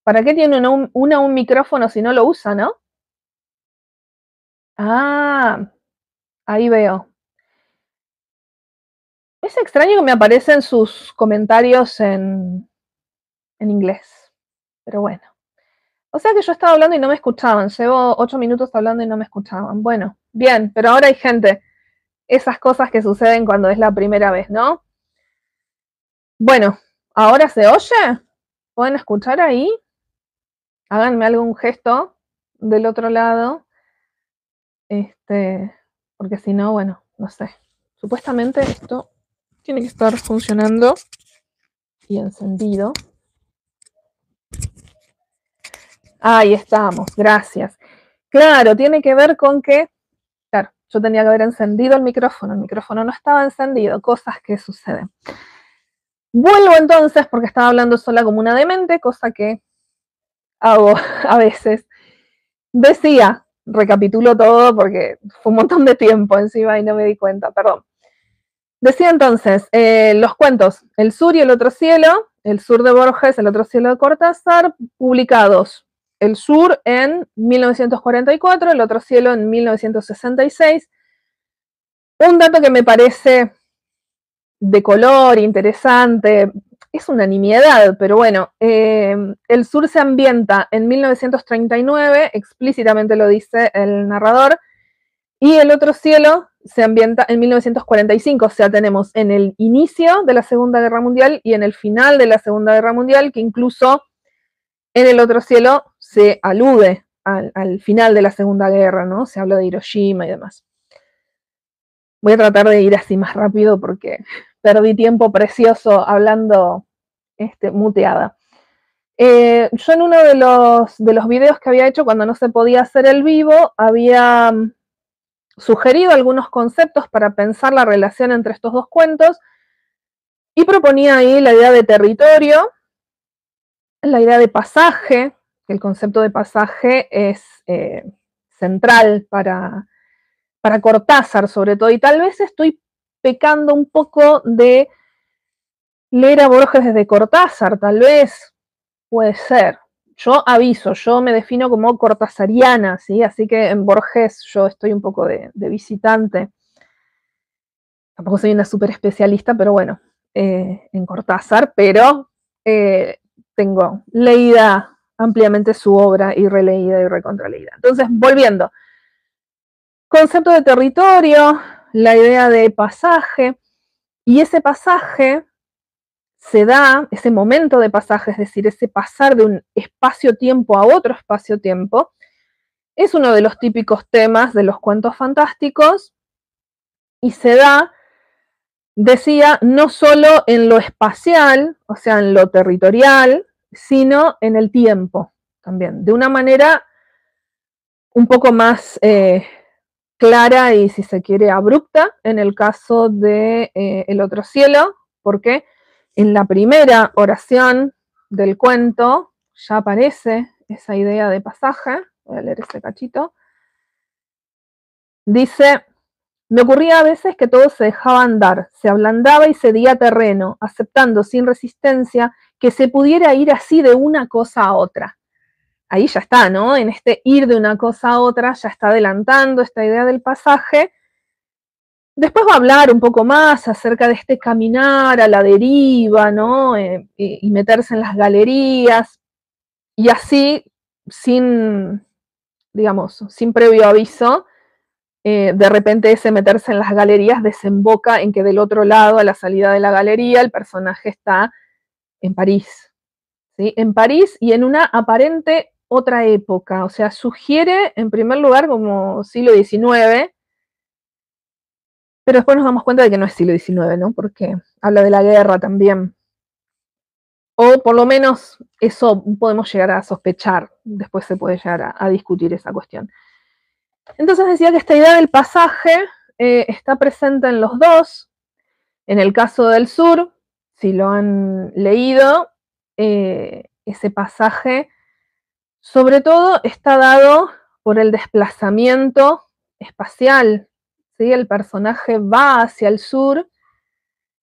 ¿Para qué tiene un micrófono si no lo usa, no? Ah, ahí veo. Es extraño que me aparecen sus comentarios en inglés, pero bueno. O sea que yo estaba hablando y no me escuchaban. Llevo 8 minutos hablando y no me escuchaban. Bueno, bien, pero ahora hay gente. Esas cosas que suceden cuando es la primera vez, ¿no? Bueno, ¿ahora se oye? ¿Pueden escuchar ahí? Háganme algún gesto del otro lado. Porque si no, bueno, no sé. Supuestamente esto tiene que estar funcionando y encendido. Ahí estamos, gracias. Claro, tiene que ver con que, claro, yo tenía que haber encendido el micrófono no estaba encendido, cosas que suceden. Vuelvo entonces, porque estaba hablando sola como una demente, cosa que hago a veces. Decía, recapitulo todo porque fue un montón de tiempo encima y no me di cuenta, perdón. Decía entonces, los cuentos El Sur y el Otro Cielo, El Sur de Borges, El Otro Cielo de Cortázar, publicados El Sur en 1944, El Otro Cielo en 1966. Un dato que me parece de color, interesante, es una nimiedad, pero bueno, El Sur se ambienta en 1939, explícitamente lo dice el narrador, y El Otro Cielo se ambienta en 1945, o sea, tenemos en el inicio de la Segunda Guerra Mundial y en el final de la Segunda Guerra Mundial, que incluso en El Otro Cielo se alude al final de la Segunda Guerra, ¿no? Se habla de Hiroshima y demás. Voy a tratar de ir así más rápido porque perdí tiempo precioso hablando muteada. Yo en uno de los videos que había hecho cuando no se podía hacer el vivo, había sugerido algunos conceptos para pensar la relación entre estos dos cuentos y proponía ahí la idea de territorio, la idea de pasaje, que el concepto de pasaje es central para Cortázar sobre todo, y tal vez estoy pecando un poco de leer a Borges desde Cortázar, tal vez, puede ser. Yo aviso, yo me defino como cortázariana, ¿sí? Así que en Borges yo estoy un poco de visitante. Tampoco soy una súper especialista, pero bueno, en Cortázar, pero tengo leída ampliamente su obra y releída y recontraleída. Entonces, volviendo. Concepto de territorio, la idea de pasaje, y ese pasaje se da, ese momento de pasaje, es decir, ese pasar de un espacio-tiempo a otro espacio-tiempo, es uno de los típicos temas de los cuentos fantásticos y se da, decía, no solo en lo espacial, o sea, en lo territorial, sino en el tiempo también, de una manera un poco más clara y, si se quiere, abrupta en el caso de El Otro Cielo, porque en la primera oración del cuento ya aparece esa idea de pasaje. Voy a leer ese cachito. Dice: me ocurría a veces que todo se dejaba andar, se ablandaba y cedía terreno, aceptando sin resistencia que se pudiera ir así de una cosa a otra. Ahí ya está, ¿no? En este ir de una cosa a otra ya está adelantando esta idea del pasaje. Después va a hablar un poco más acerca de este caminar a la deriva, ¿no? Y meterse en las galerías, y así, sin, digamos, sin previo aviso, de repente ese meterse en las galerías desemboca en que del otro lado, a la salida de la galería, el personaje está en París, ¿sí? En París y en una aparente otra época, o sea, sugiere en primer lugar como siglo XIX, pero después nos damos cuenta de que no es siglo XIX, ¿no? Porque habla de la guerra también. O por lo menos eso podemos llegar a sospechar, después se puede llegar a discutir esa cuestión. Entonces decía que esta idea del pasaje está presente en los dos. En el caso del Sur, si lo han leído, ese pasaje sobre todo está dado por el desplazamiento espacial, ¿sí? El personaje va hacia el sur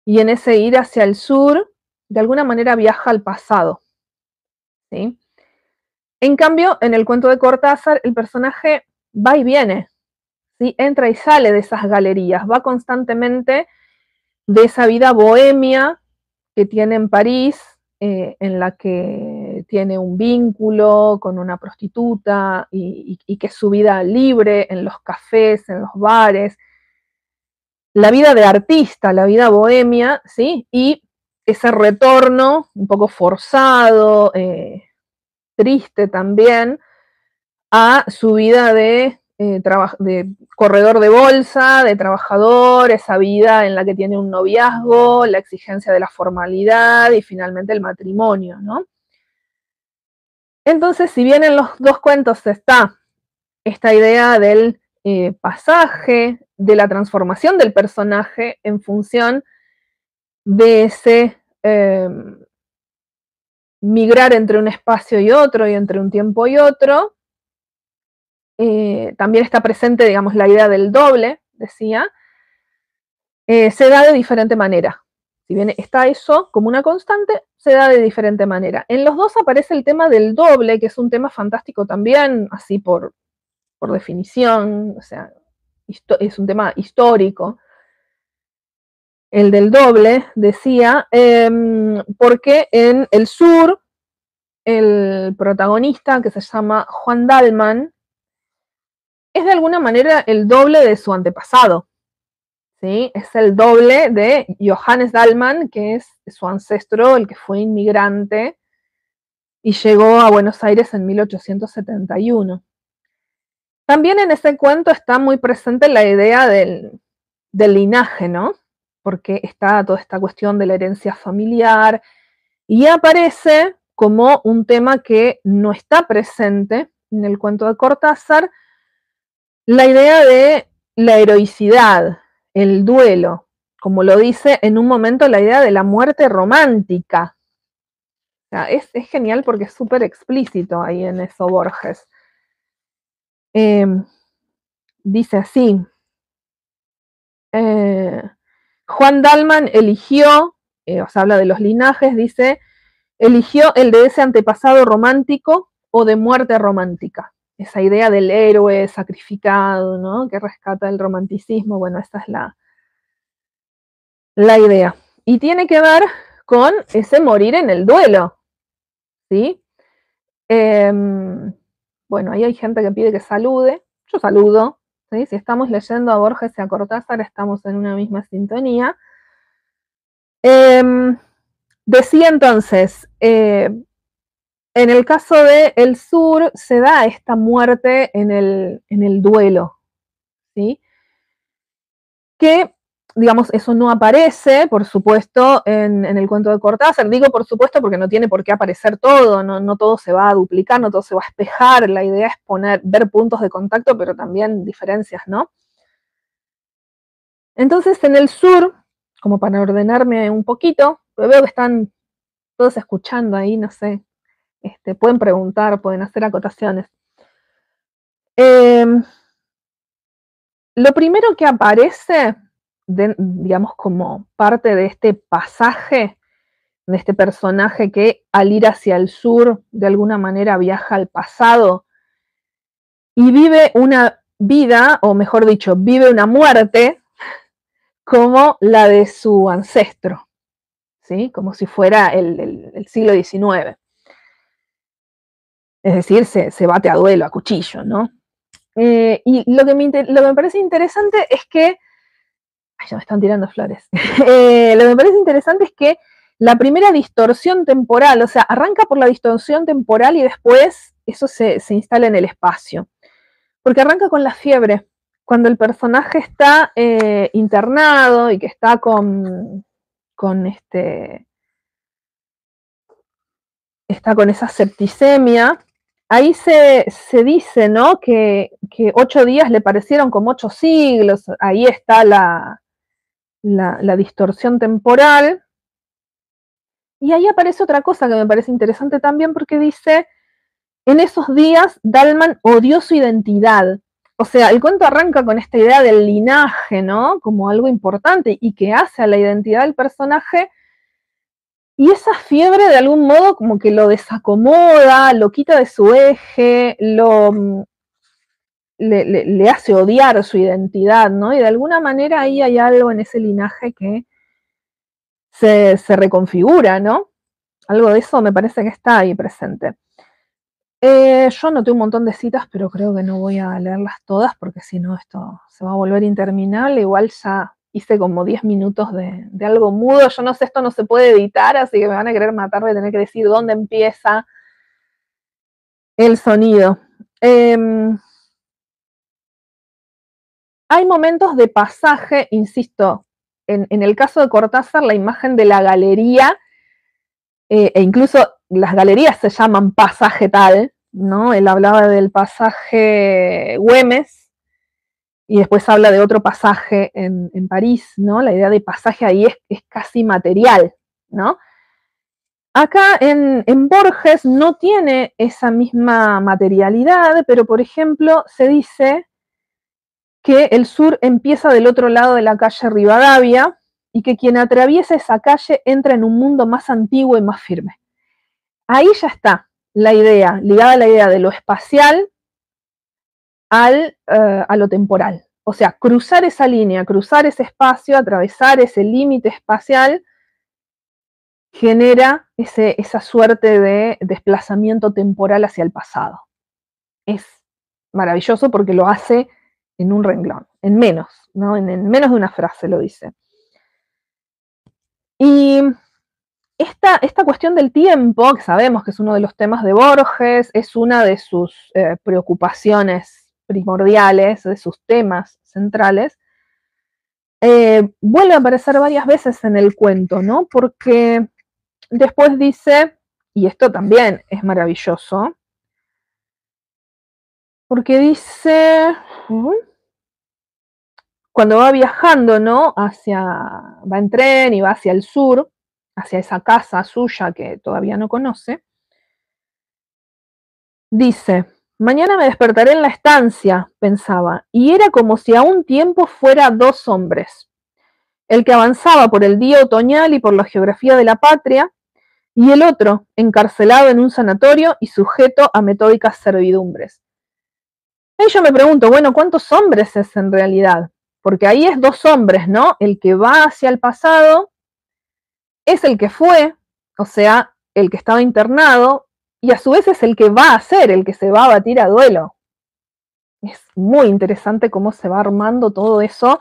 y en ese ir hacia el sur, de alguna manera viaja al pasado, ¿sí? En cambio, en el cuento de Cortázar, el personaje va y viene, ¿sí? Entra y sale de esas galerías, va constantemente de esa vida bohemia que tiene en París, en la que tiene un vínculo con una prostituta y que es su vida libre en los cafés, en los bares, la vida de artista, la vida bohemia, ¿sí? Y ese retorno un poco forzado, triste también, a su vida de corredor de bolsa, de trabajador, esa vida en la que tiene un noviazgo, la exigencia de la formalidad y finalmente el matrimonio, ¿no? Entonces, si bien en los dos cuentos está esta idea del pasaje, de la transformación del personaje en función de ese migrar entre un espacio y otro y entre un tiempo y otro, también está presente, digamos, la idea del doble, decía, se da de diferente manera. Si bien está eso como una constante, se da de diferente manera. En los dos aparece el tema del doble, que es un tema fantástico también, así por definición, o sea, es un tema histórico. El del doble, decía, porque en el sur, el protagonista, que se llama Juan Dalman, es de alguna manera el doble de su antepasado. ¿Sí? Es el doble de Johannes Dalman, que es su ancestro, el que fue inmigrante y llegó a Buenos Aires en 1871. También en ese cuento está muy presente la idea del linaje, ¿no? Porque está toda esta cuestión de la herencia familiar y aparece como un tema que no está presente en el cuento de Cortázar, la idea de la heroicidad, el duelo, como lo dice en un momento la idea de la muerte romántica. O sea, es genial porque es súper explícito ahí en eso Borges. Dice así, Juan Dalman eligió, o sea, habla de los linajes, dice, eligió el de ese antepasado romántico o de muerte romántica. Esa idea del héroe sacrificado, ¿no? Que rescata el romanticismo, bueno, esa es la idea. Y tiene que ver con ese morir en el duelo, ¿sí? Bueno, ahí hay gente que pide que salude, yo saludo, ¿sí? Si estamos leyendo a Borges y a Cortázar, estamos en una misma sintonía. Decía entonces, en el caso de El Sur se da esta muerte en el duelo, ¿sí? Que, digamos, eso no aparece, por supuesto, en el cuento de Cortázar. Digo por supuesto porque no tiene por qué aparecer todo, no todo se va a duplicar, no todo se va a espejar. La idea es ver puntos de contacto, pero también diferencias, ¿no? Entonces, en El Sur, como para ordenarme un poquito, veo que están todos escuchando ahí, no sé, pueden preguntar, pueden hacer acotaciones. Lo primero que aparece, digamos, como parte de este pasaje, de este personaje que al ir hacia el sur, de alguna manera viaja al pasado y vive una vida, o mejor dicho, vive una muerte como la de su ancestro, ¿sí? Como si fuera el siglo XIX. Es decir, se bate a duelo, a cuchillo, ¿no? Y lo que me parece interesante es que. Ay, ya me están tirando flores. Lo que me parece interesante es que la primera distorsión temporal, o sea, arranca por la distorsión temporal y después eso se instala en el espacio. Porque arranca con la fiebre. Cuando el personaje está internado y que está está con esa septicemia, ahí se dice, ¿no? Que 8 días le parecieron como 8 siglos, ahí está la distorsión temporal. Y ahí aparece otra cosa que me parece interesante también porque dice, en esos días Dalman odió su identidad. O sea, el cuento arranca con esta idea del linaje, ¿no? Como algo importante y que hace a la identidad del personaje Y esa fiebre de algún modo como que lo desacomoda, lo quita de su eje, le hace odiar su identidad, ¿no? Y de alguna manera ahí hay algo en ese linaje que se reconfigura, ¿no? Algo de eso me parece que está ahí presente. Yo anoté un montón de citas, pero creo que no voy a leerlas todas porque si no esto se va a volver interminable. Igual ya hice como 10 minutos de algo mudo. Yo no sé, esto no se puede editar, así que me van a querer matar, voy a tener que decir dónde empieza el sonido. Hay momentos de pasaje, insisto, en el caso de Cortázar, la imagen de la galería, e incluso las galerías se llaman pasaje tal, ¿no? Él hablaba del pasaje Güemes y después habla de otro pasaje en París, ¿no? La idea de pasaje ahí es casi material, ¿no? Acá en Borges no tiene esa misma materialidad, pero por ejemplo se dice que el sur empieza del otro lado de la calle Rivadavia y que quien atraviesa esa calle entra en un mundo más antiguo y más firme. Ahí ya está la idea, ligada a la idea de lo espacial a lo temporal. O sea, cruzar esa línea, cruzar ese espacio, atravesar ese límite espacial, genera esa suerte de desplazamiento temporal hacia el pasado. Es maravilloso porque lo hace en un renglón, en menos, ¿no? En menos de una frase lo dice. Y esta cuestión del tiempo, que sabemos que es uno de los temas de Borges, es una de sus preocupaciones primordiales, de sus temas centrales, vuelve a aparecer varias veces en el cuento, ¿no? Porque después dice, y esto también es maravilloso, porque dice, cuando va viajando, ¿no? Va en tren y va hacia el sur, hacia esa casa suya que todavía no conoce, dice, mañana me despertaré en la estancia, pensaba, y era como si a un tiempo fuera dos hombres, el que avanzaba por el día otoñal y por la geografía de la patria, y el otro, encarcelado en un sanatorio y sujeto a metódicas servidumbres. Y yo me pregunto, bueno, ¿cuántos hombres es en realidad? Porque ahí es dos hombres, ¿no? El que va hacia el pasado es el que fue, o sea, el que estaba internado, y a su vez es el que va a ser, el que se va a batir a duelo. Es muy interesante cómo se va armando todo eso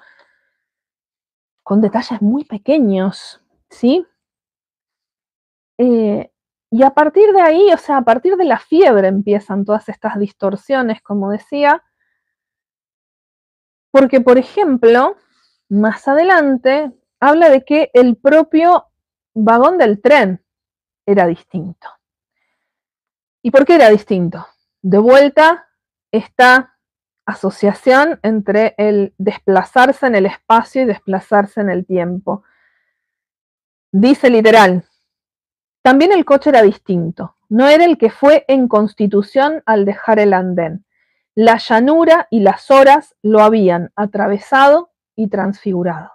con detalles muy pequeños, ¿sí? Y a partir de ahí, o sea, a partir de la fiebre empiezan todas estas distorsiones, como decía, porque, por ejemplo, más adelante habla de que el propio vagón del tren era distinto. ¿Y por qué era distinto? De vuelta, esta asociación entre el desplazarse en el espacio y desplazarse en el tiempo. Dice literal, también el coche era distinto, no era el que fue en Constitución al dejar el andén. La llanura y las horas lo habían atravesado y transfigurado.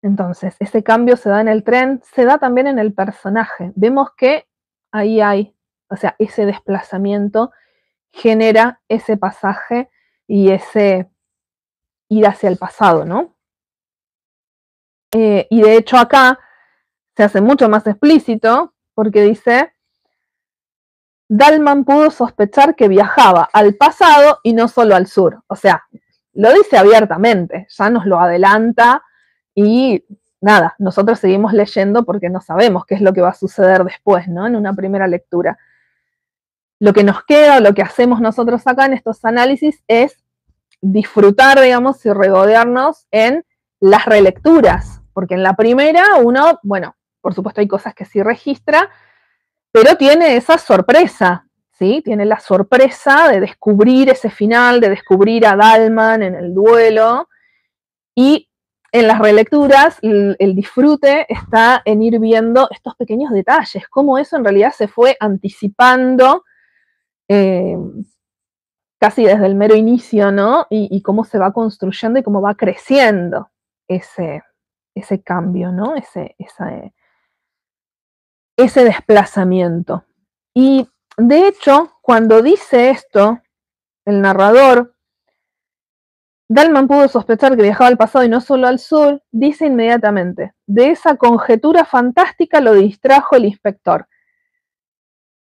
Entonces, ese cambio se da en el tren, se da también en el personaje. Vemos que ahí hay, o sea, ese desplazamiento genera ese pasaje y ese ir hacia el pasado, ¿no? Y de hecho acá se hace mucho más explícito porque dice, Dalman pudo sospechar que viajaba al pasado y no solo al sur. O sea, lo dice abiertamente, ya nos lo adelanta y nada, nosotros seguimos leyendo porque no sabemos qué es lo que va a suceder después, ¿no? En una primera lectura. Lo que nos queda, lo que hacemos nosotros acá en estos análisis es disfrutar, digamos, y regodearnos en las relecturas, porque en la primera uno, bueno, por supuesto hay cosas que sí registra, pero tiene esa sorpresa, ¿sí? Tiene la sorpresa de descubrir ese final, de descubrir a Dalman en el duelo, y en las relecturas el disfrute está en ir viendo estos pequeños detalles, cómo eso en realidad se fue anticipando casi desde el mero inicio, ¿no? Y cómo se va construyendo y cómo va creciendo ese cambio, ¿no? ese desplazamiento. Y de hecho, cuando dice esto, el narrador, Dalman pudo sospechar que viajaba al pasado y no solo al sur, dice inmediatamente, de esa conjetura fantástica lo distrajo el inspector.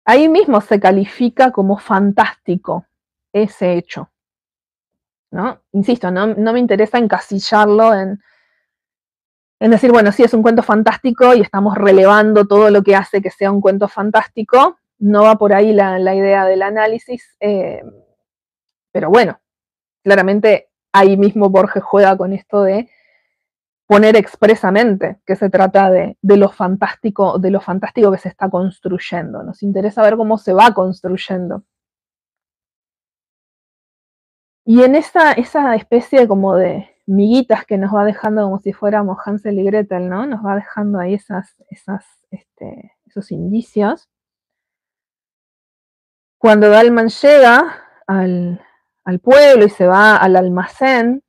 Ahí mismo se califica como fantástico ese hecho, ¿no? Insisto, no me interesa encasillarlo en decir, bueno, sí es un cuento fantástico y estamos relevando todo lo que hace que sea un cuento fantástico. No va por ahí la idea del análisis, pero bueno, claramente ahí mismo Borges juega con esto de poner expresamente que se trata de lo fantástico que se está construyendo. Nos interesa ver cómo se va construyendo. Y en esa especie como de miguitas que nos va dejando como si fuéramos Hansel y Gretel, ¿no? Nos va dejando ahí esos indicios. Cuando Dalman llega al pueblo y se va al almacén,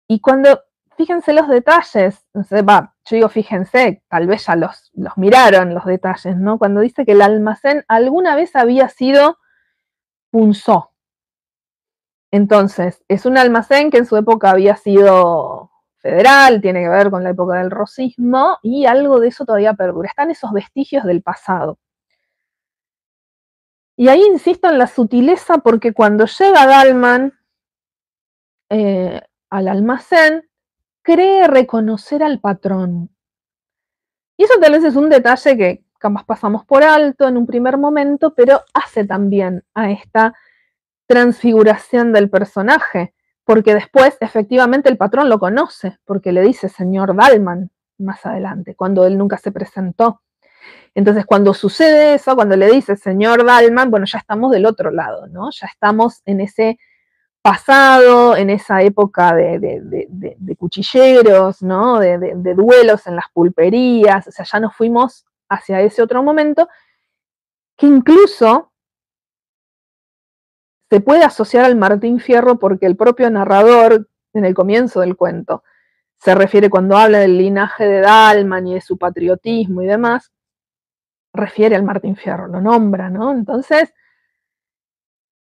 y cuando, fíjense los detalles, no sé, yo digo fíjense, tal vez ya los miraron los detalles, ¿no? Cuando dice que el almacén alguna vez había sido Punzó. Entonces, es un almacén que en su época había sido federal, tiene que ver con la época del rosismo, y algo de eso todavía perdura. Están esos vestigios del pasado. Y ahí insisto en la sutileza porque cuando llega Dalman al almacén, cree reconocer al patrón. Y eso tal vez es un detalle que capaz pasamos por alto en un primer momento, pero hace también a esta transfiguración del personaje, porque después efectivamente el patrón lo conoce, porque le dice señor Dalman más adelante, cuando él nunca se presentó. Entonces cuando sucede eso, cuando le dice señor Dalman, bueno, ya estamos del otro lado, ¿no? Ya estamos en ese pasado, en esa época de cuchilleros, ¿no? De duelos en las pulperías, o sea, ya nos fuimos hacia ese otro momento que incluso se puede asociar al Martín Fierro porque el propio narrador, en el comienzo del cuento, se refiere cuando habla del linaje de Dalman y de su patriotismo y demás, refiere al Martín Fierro, lo nombra, ¿no? Entonces,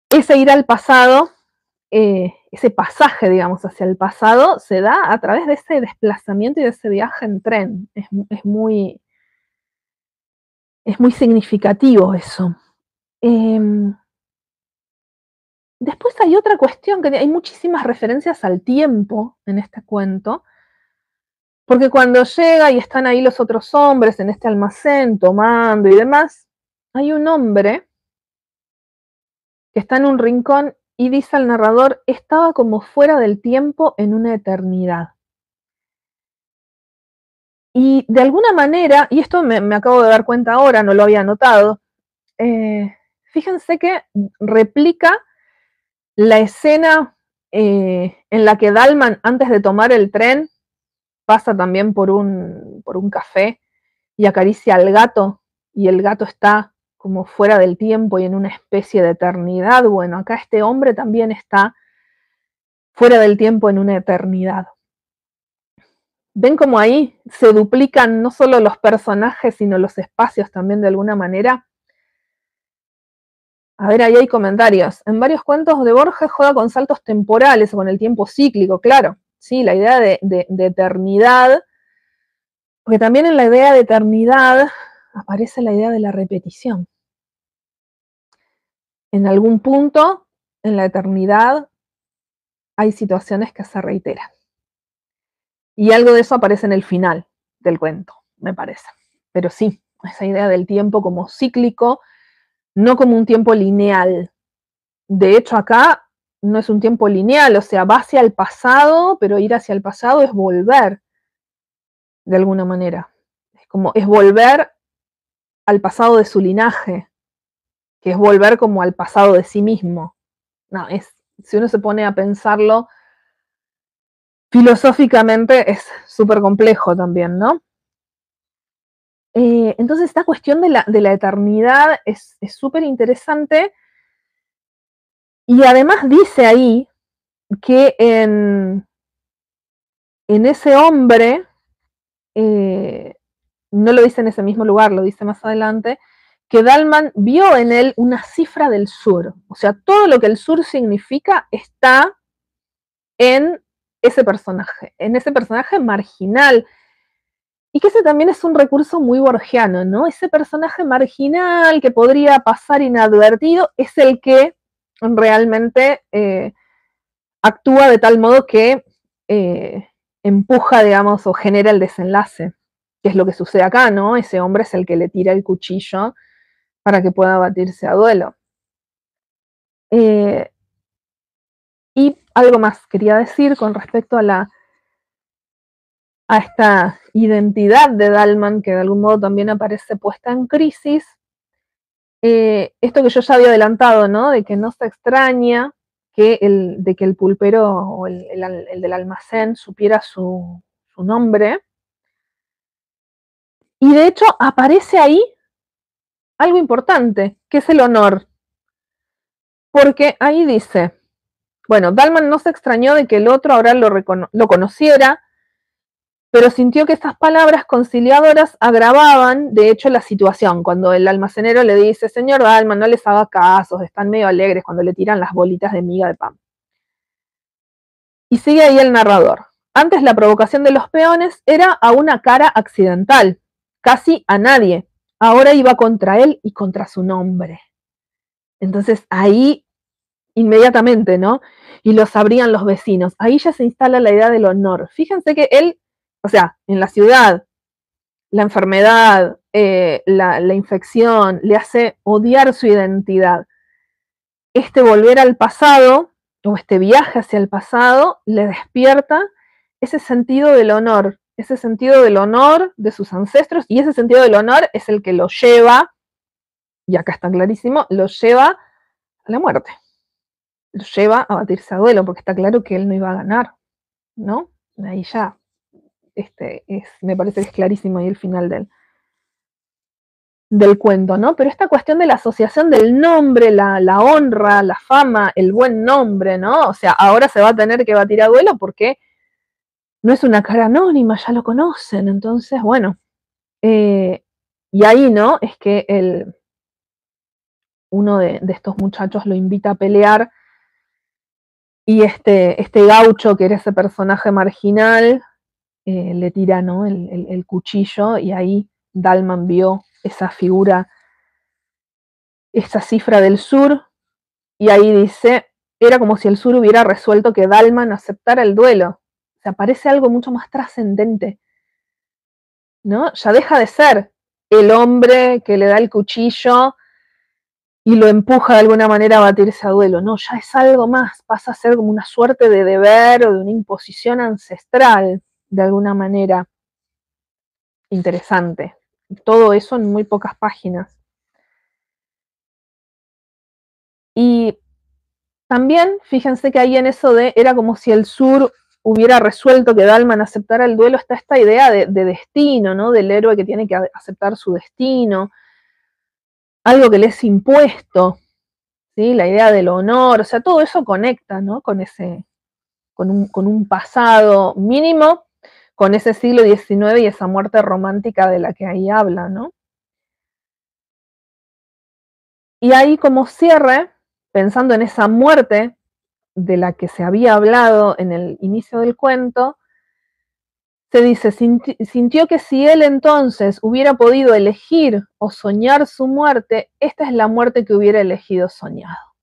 ese ir al pasado, ese pasaje, digamos, hacia el pasado, se da a través de ese desplazamiento y de ese viaje en tren. Es muy significativo eso. Después hay otra cuestión, que hay muchísimas referencias al tiempo en este cuento, porque cuando llega y están ahí los otros hombres en este almacén tomando y demás, hay un hombre que está en un rincón y dice al narrador, estaba como fuera del tiempo en una eternidad. Y de alguna manera, y esto me acabo de dar cuenta ahora, no lo había notado, fíjense que replica la escena en la que Dalman, antes de tomar el tren, pasa también por un café y acaricia al gato, y el gato está como fuera del tiempo y en una especie de eternidad. Bueno, acá este hombre también está fuera del tiempo en una eternidad. ¿Ven cómo ahí se duplican no solo los personajes, sino los espacios también de alguna manera? A ver, ahí hay comentarios. En varios cuentos de Borges juega con saltos temporales o con el tiempo cíclico, claro. Sí, la idea de eternidad, porque también en la idea de eternidad aparece la idea de la repetición. En algún punto, en la eternidad, hay situaciones que se reiteran. Y algo de eso aparece en el final del cuento, me parece. Pero sí, esa idea del tiempo como cíclico, no como un tiempo lineal. De hecho, acá no es un tiempo lineal, o sea, va hacia el pasado, pero ir hacia el pasado es volver, de alguna manera. Es volver al pasado de su linaje, que es volver como al pasado de sí mismo. No, si uno se pone a pensarlo filosóficamente, es súper complejo también, ¿no? Entonces, esta cuestión de la eternidad es súper interesante. Y además dice ahí que en ese hombre no lo dice en ese mismo lugar, lo dice más adelante, que Dalman vio en él una cifra del sur. O sea, todo lo que el sur significa está en ese personaje marginal. Y que ese también es un recurso muy borgiano, ¿no? Ese personaje marginal que podría pasar inadvertido es el que realmente actúa de tal modo que empuja, digamos, o genera el desenlace, que es lo que sucede acá, ¿no? Ese hombre es el que le tira el cuchillo para que pueda batirse a duelo. Y algo más quería decir con respecto a esta identidad de Dalman, que de algún modo también aparece puesta en crisis. Esto que yo ya había adelantado, ¿no? De que no se extraña de que el pulpero o el del almacén supiera su nombre. Y de hecho aparece ahí algo importante, que es el honor. Porque ahí dice, bueno, Dalman no se extrañó de que el otro ahora lo conociera, pero sintió que estas palabras conciliadoras agravaban, de hecho, la situación. Cuando el almacenero le dice, señor Dalman, no les haga caso, están medio alegres cuando le tiran las bolitas de miga de pan. Y sigue ahí el narrador. Antes la provocación de los peones era a una cara accidental, casi a nadie. Ahora iba contra él y contra su nombre. Entonces ahí inmediatamente, ¿no? Y lo sabrían los vecinos. Ahí ya se instala la idea del honor. Fíjense que él, o sea, en la ciudad, la enfermedad, la infección, le hace odiar su identidad. Este volver al pasado, o este viaje hacia el pasado, le despierta ese sentido del honor, ese sentido del honor de sus ancestros, y ese sentido del honor es el que lo lleva, y acá está clarísimo, lo lleva a la muerte. Lo lleva a batirse a duelo, porque está claro que él no iba a ganar, ¿no? Ahí ya, me parece que es clarísimo ahí el final del cuento, ¿no? Pero esta cuestión de la asociación del nombre, la honra, la fama, el buen nombre, ¿no? O sea, ahora se va a tener que batir a duelo porque no es una cara anónima, ya lo conocen, entonces, bueno, y ahí, ¿no? Es que uno de estos muchachos lo invita a pelear y este gaucho, que era ese personaje marginal, le tira, ¿no? El cuchillo y ahí Dalman vio esa figura, esa cifra del sur, y ahí dice, era como si el sur hubiera resuelto que Dalman aceptara el duelo. O sea, parece algo mucho más trascendente, ¿no? Ya deja de ser el hombre que le da el cuchillo y lo empuja de alguna manera a batirse a duelo. No, ya es algo más, pasa a ser como una suerte de deber o de una imposición ancestral, de alguna manera. Interesante. Todo eso en muy pocas páginas. Y también, fíjense que ahí en eso era como si el sur hubiera resuelto que Dalman aceptara el duelo, está esta idea de destino, ¿no? Del héroe que tiene que aceptar su destino, algo que le es impuesto, ¿sí? La idea del honor, o sea, todo eso conecta, ¿no? Con un pasado mínimo, con ese siglo XIX y esa muerte romántica de la que ahí habla, ¿no? Y ahí como cierre, pensando en esa muerte de la que se había hablado en el inicio del cuento, se dice, sintió que si él entonces hubiera podido elegir o soñar su muerte, esta es la muerte que hubiera elegido soñado.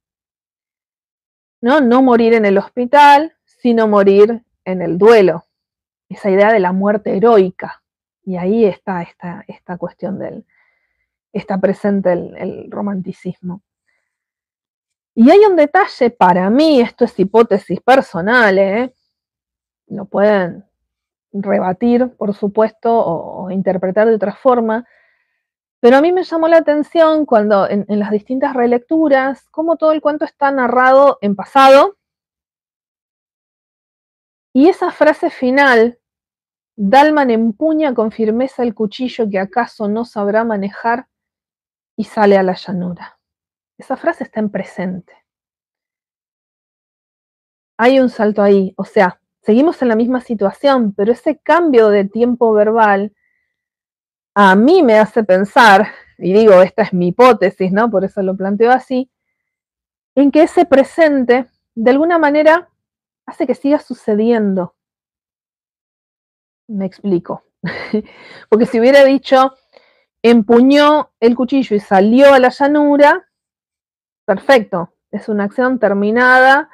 No, no morir en el hospital, sino morir en el duelo. Esa idea de la muerte heroica. Y ahí está esta cuestión está presente el romanticismo. Y hay un detalle, para mí, esto es hipótesis personal, lo pueden rebatir, por supuesto, o interpretar de otra forma, pero a mí me llamó la atención cuando en las distintas relecturas, cómo todo el cuento está narrado en pasado, y esa frase final, Dalman empuña con firmeza el cuchillo que acaso no sabrá manejar y sale a la llanura. Esa frase está en presente. Hay un salto ahí, o sea, seguimos en la misma situación, pero ese cambio de tiempo verbal a mí me hace pensar, y digo, esta es mi hipótesis, ¿no? Por eso lo planteo así, en que ese presente, de alguna manera, hace que siga sucediendo. Me explico. Porque si hubiera dicho, empuñó el cuchillo y salió a la llanura, perfecto, es una acción terminada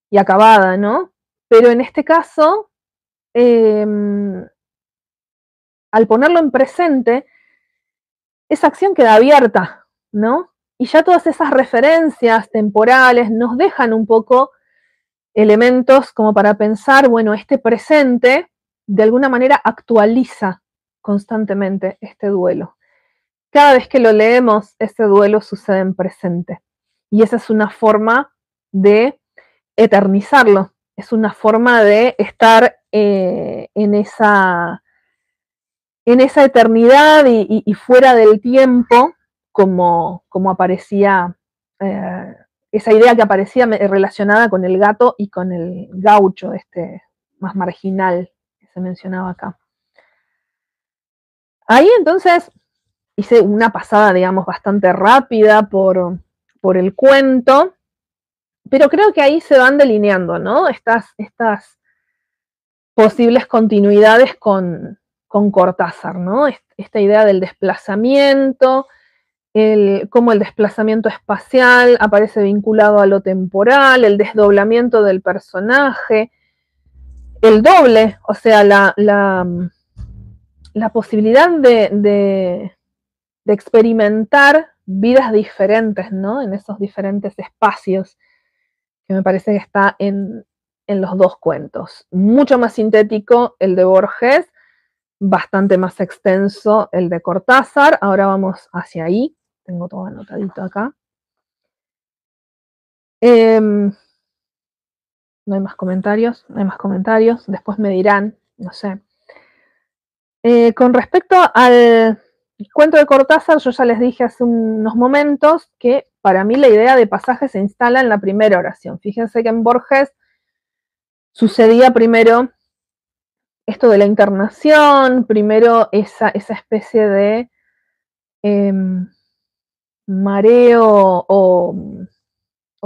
y acabada, ¿no? Pero en este caso, al ponerlo en presente, esa acción queda abierta, ¿no? Y ya todas esas referencias temporales nos dejan un poco elementos como para pensar, bueno, este presente de alguna manera actualiza constantemente este duelo. Cada vez que lo leemos, ese duelo sucede en presente. Y esa es una forma de eternizarlo, es una forma de estar en esa eternidad y fuera del tiempo, como aparecía, esa idea que aparecía relacionada con el gato y con el gaucho, este más marginal que se mencionaba acá. Ahí entonces hice una pasada, digamos, bastante rápida por el cuento, pero creo que ahí se van delineando, ¿no? Estas posibles continuidades con Cortázar, ¿no? Esta idea del desplazamiento, cómo el desplazamiento espacial aparece vinculado a lo temporal, el desdoblamiento del personaje, el doble, o sea, la posibilidad de experimentar vidas diferentes, ¿no? En esos diferentes espacios, que me parece que está en los dos cuentos. Mucho más sintético el de Borges, bastante más extenso el de Cortázar. Ahora vamos hacia ahí. Tengo todo anotadito acá. No hay más comentarios, no hay más comentarios. Después me dirán, no sé. Con respecto al cuento de Cortázar, yo ya les dije hace unos momentos que para mí la idea de pasaje se instala en la primera oración. Fíjense que en Borges sucedía primero esto de la internación, primero esa especie de mareo o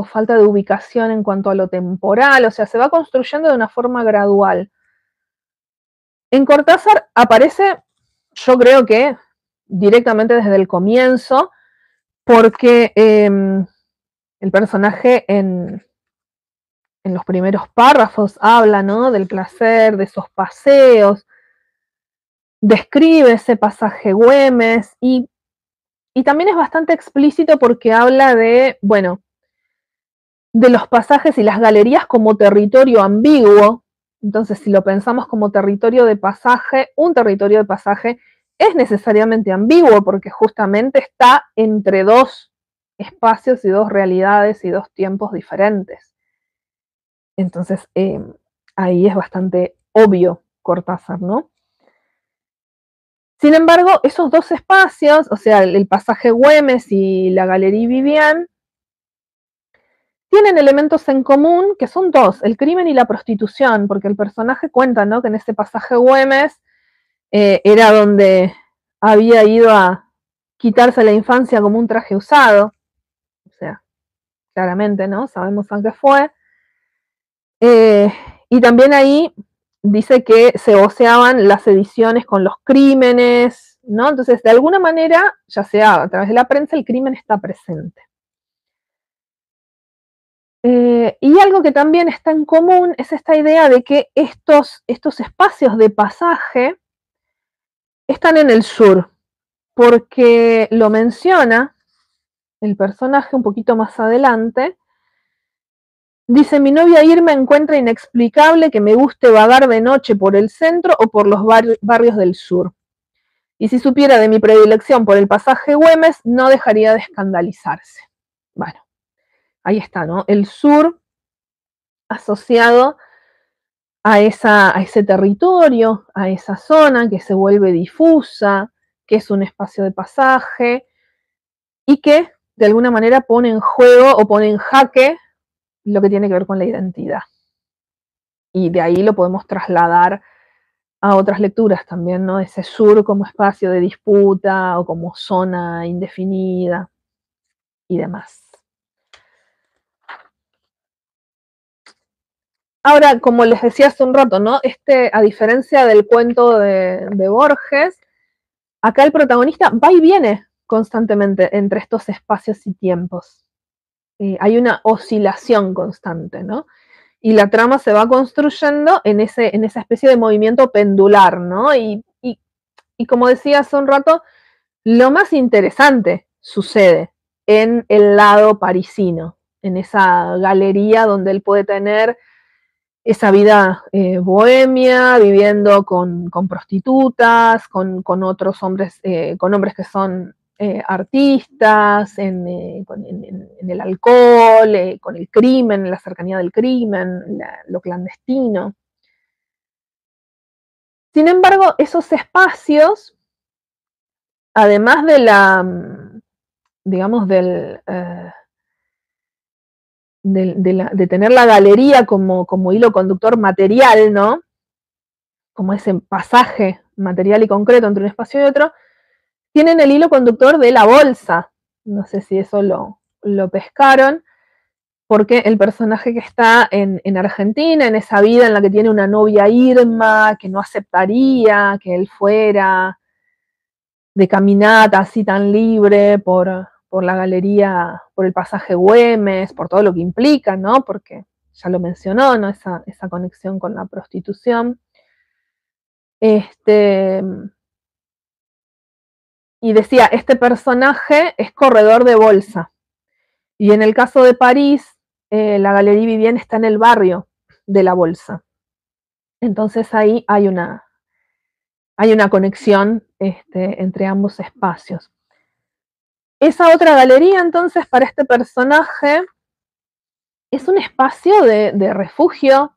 falta de ubicación en cuanto a lo temporal, o sea, se va construyendo de una forma gradual. En Cortázar aparece, yo creo que directamente desde el comienzo, porque el personaje en los primeros párrafos habla, ¿no?, del placer, de esos paseos, describe ese pasaje Güemes y también es bastante explícito porque habla de, bueno, de los pasajes y las galerías como territorio ambiguo. Entonces, si lo pensamos como territorio de pasaje, un territorio de pasaje es necesariamente ambiguo porque justamente está entre dos espacios y dos realidades y dos tiempos diferentes. Entonces, ahí es bastante obvio Cortázar, ¿no? Sin embargo, esos dos espacios, o sea, el pasaje Güemes y la Galería Vivian, tienen elementos en común que son dos, el crimen y la prostitución, porque el personaje cuenta, ¿no?, que en ese pasaje Güemes era donde había ido a quitarse la infancia como un traje usado, o sea, claramente, ¿no?, sabemos a qué fue. Y también ahí dice que se voceaban las ediciones con los crímenes, ¿no? Entonces, de alguna manera, ya sea a través de la prensa, el crimen está presente. Y algo que también está en común es esta idea de que estos espacios de pasaje están en el sur, porque lo menciona el personaje un poquito más adelante. Dice, mi novia Irma encuentra inexplicable que me guste vagar de noche por el centro o por los barrios del sur. Y si supiera de mi predilección por el pasaje Güemes, no dejaría de escandalizarse. Bueno, ahí está, ¿no? El sur asociado a ese territorio, a esa zona que se vuelve difusa, que es un espacio de pasaje y que de alguna manera pone en juego o pone en jaque lo que tiene que ver con la identidad. Y de ahí lo podemos trasladar a otras lecturas también, ¿no? Ese sur como espacio de disputa o como zona indefinida y demás. Ahora, como les decía hace un rato, ¿no? A diferencia del cuento de Borges, acá el protagonista va y viene constantemente entre estos espacios y tiempos. Hay una oscilación constante, ¿no? Y la trama se va construyendo en esa especie de movimiento pendular, ¿no? Y como decía hace un rato, lo más interesante sucede en el lado parisino, en esa galería donde él puede tener esa vida bohemia, viviendo con prostitutas, con otros hombres, con hombres que son artistas, en el alcohol, con el crimen, la cercanía del crimen, lo clandestino. Sin embargo, esos espacios, además de digamos, de tener la galería como hilo conductor material, ¿no? Como ese pasaje material y concreto entre un espacio y otro, tienen el hilo conductor de la bolsa. No sé si eso lo pescaron, porque el personaje que está en Argentina, en esa vida en la que tiene una novia Irma, que no aceptaría que él fuera de caminata así tan libre por la galería, por el pasaje Güemes, por todo lo que implica, ¿no? Porque ya lo mencionó, ¿no? Esa conexión con la prostitución. Y decía, este personaje es corredor de bolsa. Y en el caso de París, la Galerie Vivienne está en el barrio de la bolsa. Entonces ahí hay una conexión entre ambos espacios. Esa otra galería, entonces, para este personaje, es un espacio de refugio,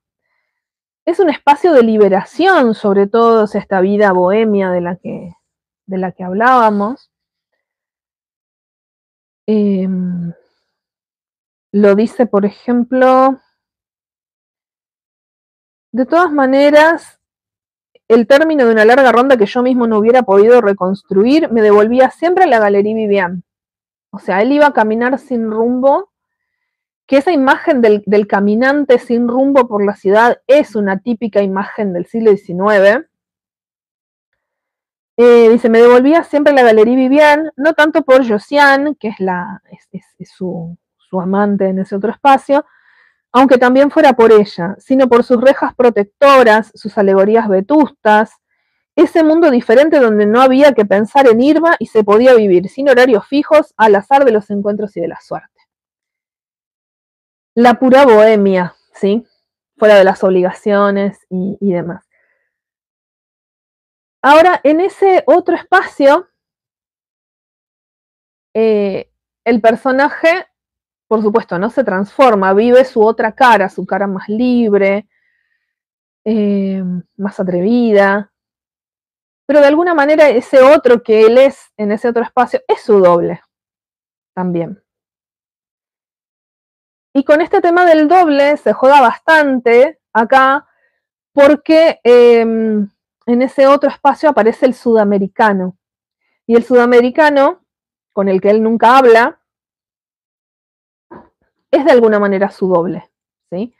es un espacio de liberación, sobre todo esta vida bohemia de la que hablábamos. Lo dice, por ejemplo, de todas maneras, el término de una larga ronda que yo mismo no hubiera podido reconstruir me devolvía siempre a la Galerie Vivienne. O sea, él iba a caminar sin rumbo, que esa imagen del caminante sin rumbo por la ciudad es una típica imagen del siglo XIX. Dice, me devolvía siempre a la Galerie Vivienne, no tanto por Josiane, que es su amante en ese otro espacio, aunque también fuera por ella, sino por sus rejas protectoras, sus alegorías vetustas, ese mundo diferente donde no había que pensar en Irma y se podía vivir sin horarios fijos al azar de los encuentros y de la suerte. La pura bohemia, ¿sí? Fuera de las obligaciones y demás. Ahora, en ese otro espacio, el personaje, por supuesto, no se transforma, vive su otra cara, su cara más libre, más atrevida, pero de alguna manera ese otro que él es en ese otro espacio es su doble también. Y con este tema del doble se juega bastante acá porque en ese otro espacio aparece el sudamericano. Y el sudamericano, con el que él nunca habla, es de alguna manera su doble, ¿sí?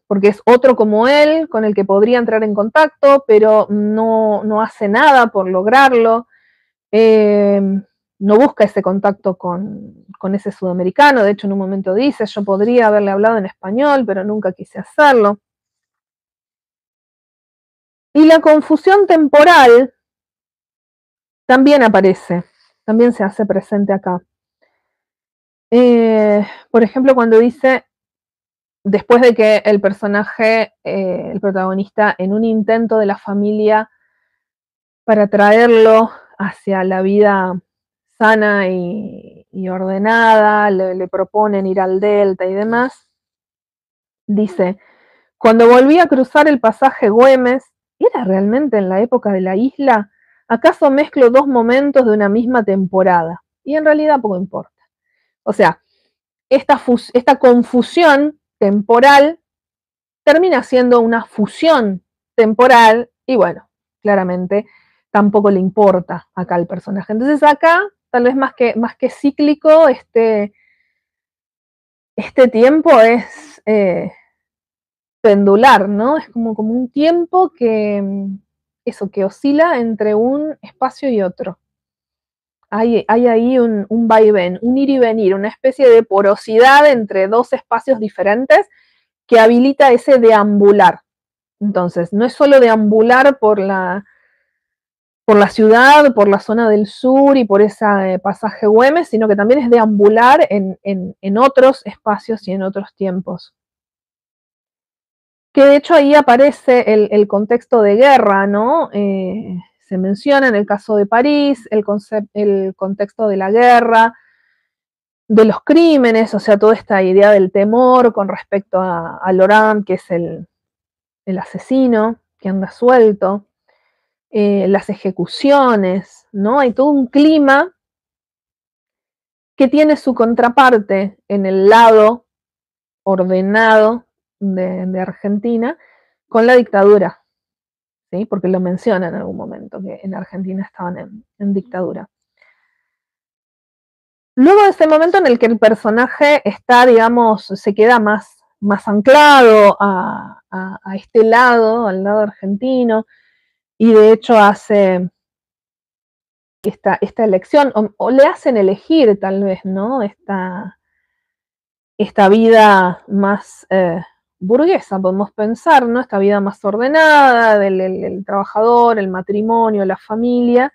Porque es otro como él, con el que podría entrar en contacto, pero no hace nada por lograrlo. No busca ese contacto con ese sudamericano. De hecho, en un momento dice, yo podría haberle hablado en español, pero nunca quise hacerlo. Y la confusión temporal también aparece, también se hace presente acá. Por ejemplo, cuando dice, después de que el personaje, el protagonista, en un intento de la familia para traerlo hacia la vida sana y ordenada, le proponen ir al Delta y demás, dice, cuando volví a cruzar el pasaje Güemes, ¿era realmente en la época de la isla? ¿Acaso mezclo dos momentos de una misma temporada? Y en realidad poco importa. O sea, esta confusión temporal termina siendo una fusión temporal, y bueno, claramente tampoco le importa acá al personaje. Entonces acá, tal vez más que cíclico, este tiempo es pendular, ¿no? Es como un tiempo que oscila entre un espacio y otro. Hay ahí un vaivén, un ir y venir, una especie de porosidad entre dos espacios diferentes que habilita ese deambular. Entonces, no es solo deambular por la ciudad, por la zona del sur y por ese pasaje Güemes, sino que también es deambular en otros espacios y en otros tiempos. Que de hecho ahí aparece el contexto de guerra, ¿no? Se menciona en el caso de París el contexto de la guerra, de los crímenes, o sea, toda esta idea del temor con respecto a Laurent, que es el asesino que anda suelto, las ejecuciones, ¿no? Hay todo un clima que tiene su contraparte en el lado ordenado de Argentina con la dictadura, ¿sí? Porque lo menciona en algún momento, que en Argentina estaban en dictadura. Luego de ese momento en el que el personaje está, digamos, se queda más anclado a este lado, al lado argentino, y de hecho hace esta elección, o le hacen elegir tal vez, ¿no? Esta vida más burguesa, podemos pensar, ¿no? Esta vida más ordenada del trabajador, el matrimonio, la familia.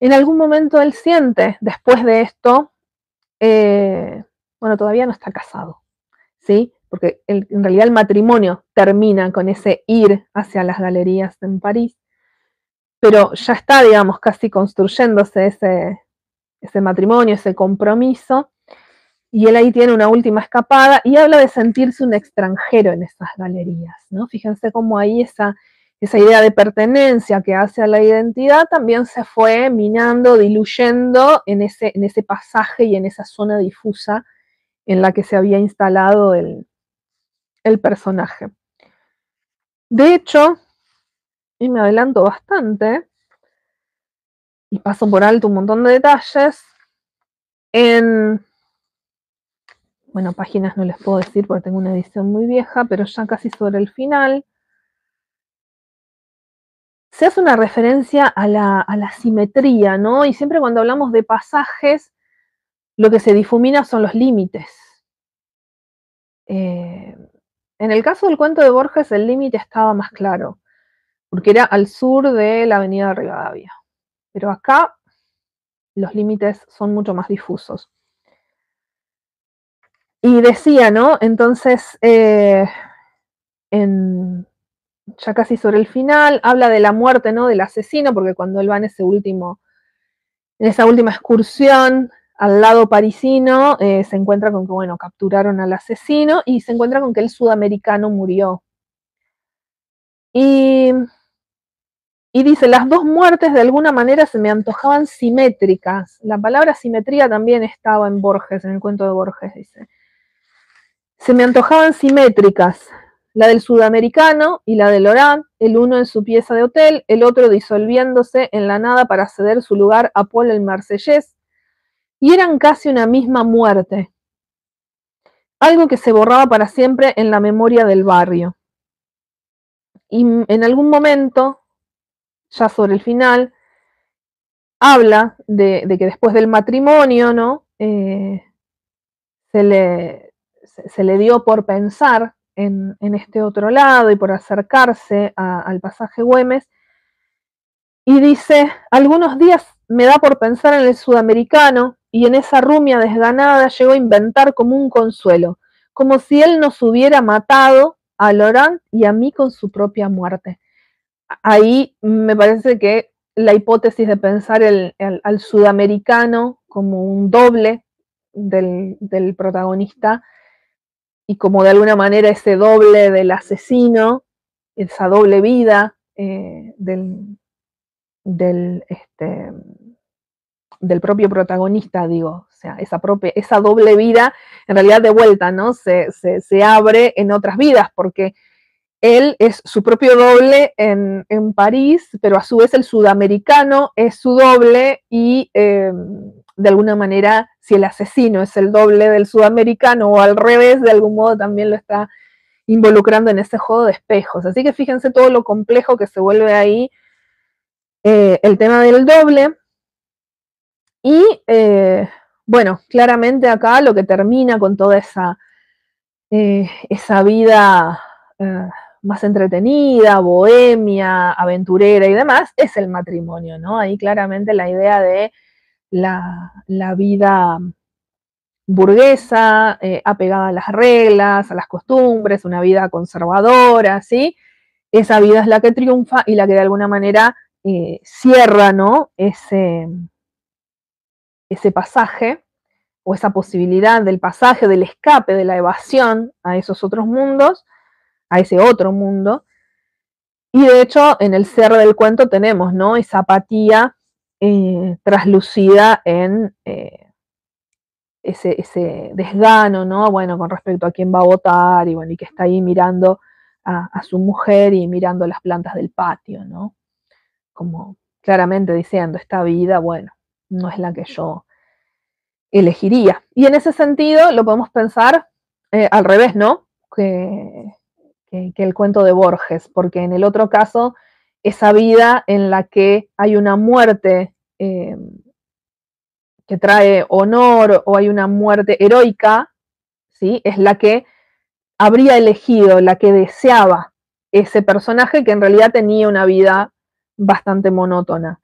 En algún momento él siente, después de esto, bueno, todavía no está casado, ¿sí? Porque en realidad el matrimonio termina con ese ir hacia las galerías en París, pero ya está, digamos, casi construyéndose ese matrimonio, ese compromiso, y él ahí tiene una última escapada y habla de sentirse un extranjero en esas galerías, ¿no? Fíjense cómo ahí esa idea de pertenencia que hace a la identidad también se fue minando, diluyendo en ese pasaje y en esa zona difusa en la que se había instalado el personaje. De hecho, y me adelanto bastante, y paso por alto un montón de detalles, bueno, páginas no les puedo decir porque tengo una edición muy vieja, pero ya casi sobre el final, se hace una referencia a la simetría, ¿no? Y siempre cuando hablamos de pasajes, lo que se difumina son los límites. En el caso del cuento de Borges, el límite estaba más claro, porque era al sur de la avenida Rivadavia. Pero acá los límites son mucho más difusos. Y decía, ¿no? Entonces, ya casi sobre el final, habla de la muerte, ¿no? Del asesino, porque cuando él va en esa última excursión al lado parisino, se encuentra con que, bueno, capturaron al asesino y se encuentra con que el sudamericano murió. Y dice, las dos muertes de alguna manera se me antojaban simétricas. La palabra simetría también estaba en Borges, en el cuento de Borges, dice. Se me antojaban simétricas, la del sudamericano y la de Laurent, el uno en su pieza de hotel, el otro disolviéndose en la nada para ceder su lugar a Paul el marsellés, y eran casi una misma muerte, algo que se borraba para siempre en la memoria del barrio. Y en algún momento, ya sobre el final, habla de que después del matrimonio, ¿no? Se le dio por pensar en este otro lado y por acercarse al pasaje Güemes, y dice, algunos días me da por pensar en el sudamericano y en esa rumia desganada llegó a inventar como un consuelo, como si él nos hubiera matado a Laurent y a mí con su propia muerte. Ahí me parece que la hipótesis de pensar al sudamericano como un doble del protagonista y como de alguna manera ese doble del asesino, esa doble vida del propio protagonista, digo, o sea, esa doble vida, en realidad de vuelta, ¿no? Se abre en otras vidas, porque él es su propio doble en París, pero a su vez el sudamericano es su doble y de alguna manera, si el asesino es el doble del sudamericano o al revés, de algún modo también lo está involucrando en ese juego de espejos. Así que fíjense todo lo complejo que se vuelve ahí el tema del doble. Y bueno, claramente acá lo que termina con toda esa vida más entretenida, bohemia, aventurera y demás, es el matrimonio, ¿no? Ahí claramente la idea de la vida burguesa, apegada a las reglas, a las costumbres, una vida conservadora, ¿sí? Esa vida es la que triunfa y la que de alguna manera cierra, ¿no? Ese pasaje o esa posibilidad del pasaje, del escape, de la evasión a esos otros mundos, a ese otro mundo. Y de hecho, en el cierre del cuento tenemos, ¿no? Esa apatía traslucida en ese desgano, ¿no? Bueno, con respecto a quién va a votar y bueno, y que está ahí mirando a su mujer y mirando las plantas del patio, ¿no? Como claramente diciendo, esta vida, bueno, no es la que yo elegiría. Y en ese sentido lo podemos pensar al revés, ¿no? Que el cuento de Borges, porque en el otro caso, esa vida en la que hay una muerte que trae honor o hay una muerte heroica, ¿sí? Es la que habría elegido, la que deseaba ese personaje que en realidad tenía una vida bastante monótona,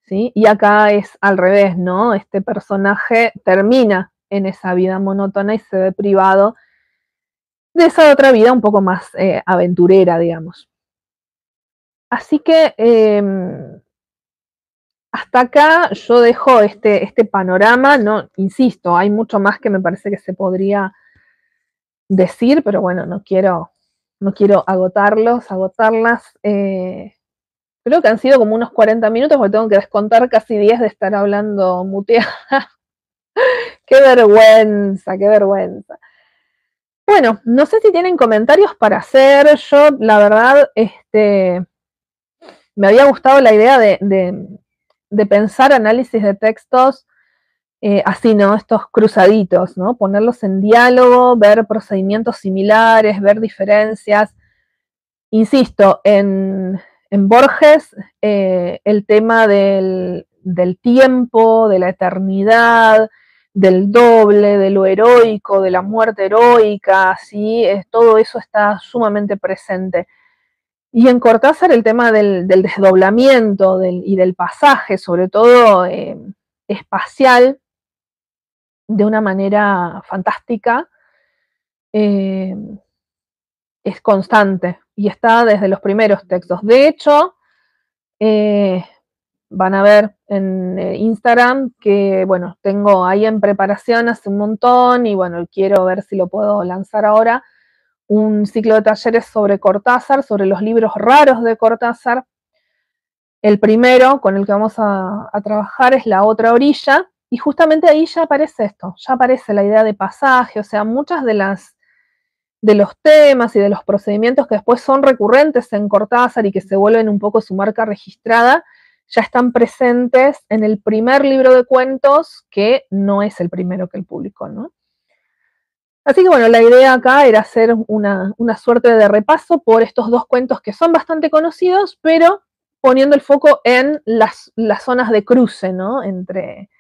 ¿sí? Y acá es al revés, ¿no? Este personaje termina en esa vida monótona y se ve privado de esa otra vida un poco más aventurera, digamos. Así que hasta acá yo dejo este panorama, no, insisto, hay mucho más que me parece que se podría decir, pero bueno, no quiero agotarlas. Creo que han sido como unos 40 minutos, porque tengo que descontar casi 10 de estar hablando muteada. ¡Qué vergüenza, qué vergüenza! Bueno, no sé si tienen comentarios para hacer. Yo, la verdad, me había gustado la idea de pensar análisis de textos así, ¿no? Estos cruzaditos, ¿no? Ponerlos en diálogo, ver procedimientos similares, ver diferencias. Insisto, en Borges el tema del tiempo, de la eternidad, del doble, de lo heroico, de la muerte heroica, ¿sí? Todo eso está sumamente presente. Y en Cortázar el tema del desdoblamiento y del pasaje, sobre todo espacial, de una manera fantástica, es constante y está desde los primeros textos. De hecho, van a ver en Instagram que, bueno, tengo ahí en preparación hace un montón y, bueno, quiero ver si lo puedo lanzar ahora, un ciclo de talleres sobre Cortázar, sobre los libros raros de Cortázar. El primero con el que vamos a trabajar es La otra orilla, y justamente ahí ya aparece esto, ya aparece la idea de pasaje, o sea, muchas de los temas y de los procedimientos que después son recurrentes en Cortázar y que se vuelven un poco su marca registrada, ya están presentes en el primer libro de cuentos, que no es el primero que él publicó, ¿no? Así que bueno, la idea acá era hacer una suerte de repaso por estos dos cuentos que son bastante conocidos, pero poniendo el foco en las zonas de cruce, ¿no? Entre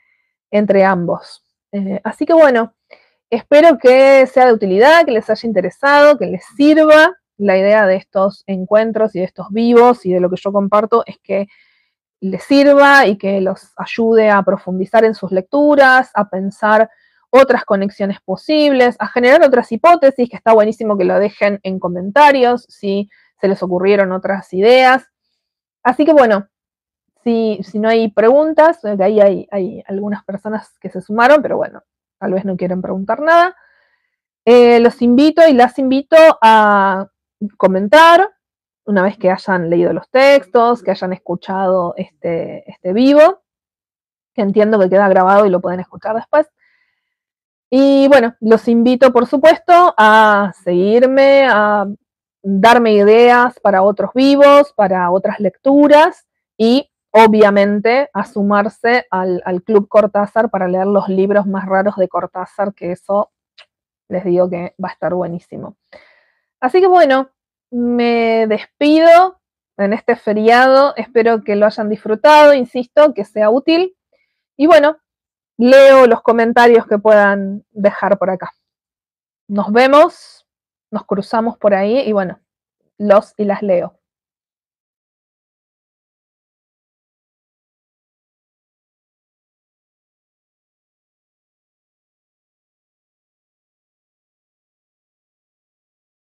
ambos. Así que bueno, espero que sea de utilidad, que les haya interesado, que les sirva. La idea de estos encuentros y de estos vivos y de lo que yo comparto es que les sirva y que los ayude a profundizar en sus lecturas, a pensar otras conexiones posibles, a generar otras hipótesis, que está buenísimo que lo dejen en comentarios si se les ocurrieron otras ideas. Así que bueno, si no hay preguntas, que ahí hay algunas personas que se sumaron, pero bueno, tal vez no quieren preguntar nada. Los invito y las invito a comentar una vez que hayan leído los textos, que hayan escuchado este vivo, que entiendo que queda grabado y lo pueden escuchar después. Y bueno, los invito, por supuesto, a seguirme, a darme ideas para otros vivos, para otras lecturas y obviamente a sumarse al Club Cortázar para leer los libros más raros de Cortázar, que eso les digo que va a estar buenísimo. Así que bueno, me despido en este feriado, espero que lo hayan disfrutado, insisto, que sea útil. Y bueno, leo los comentarios que puedan dejar por acá. Nos vemos, nos cruzamos por ahí y bueno, los y las leo.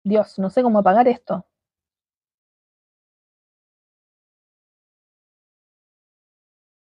Dios, no sé cómo apagar esto.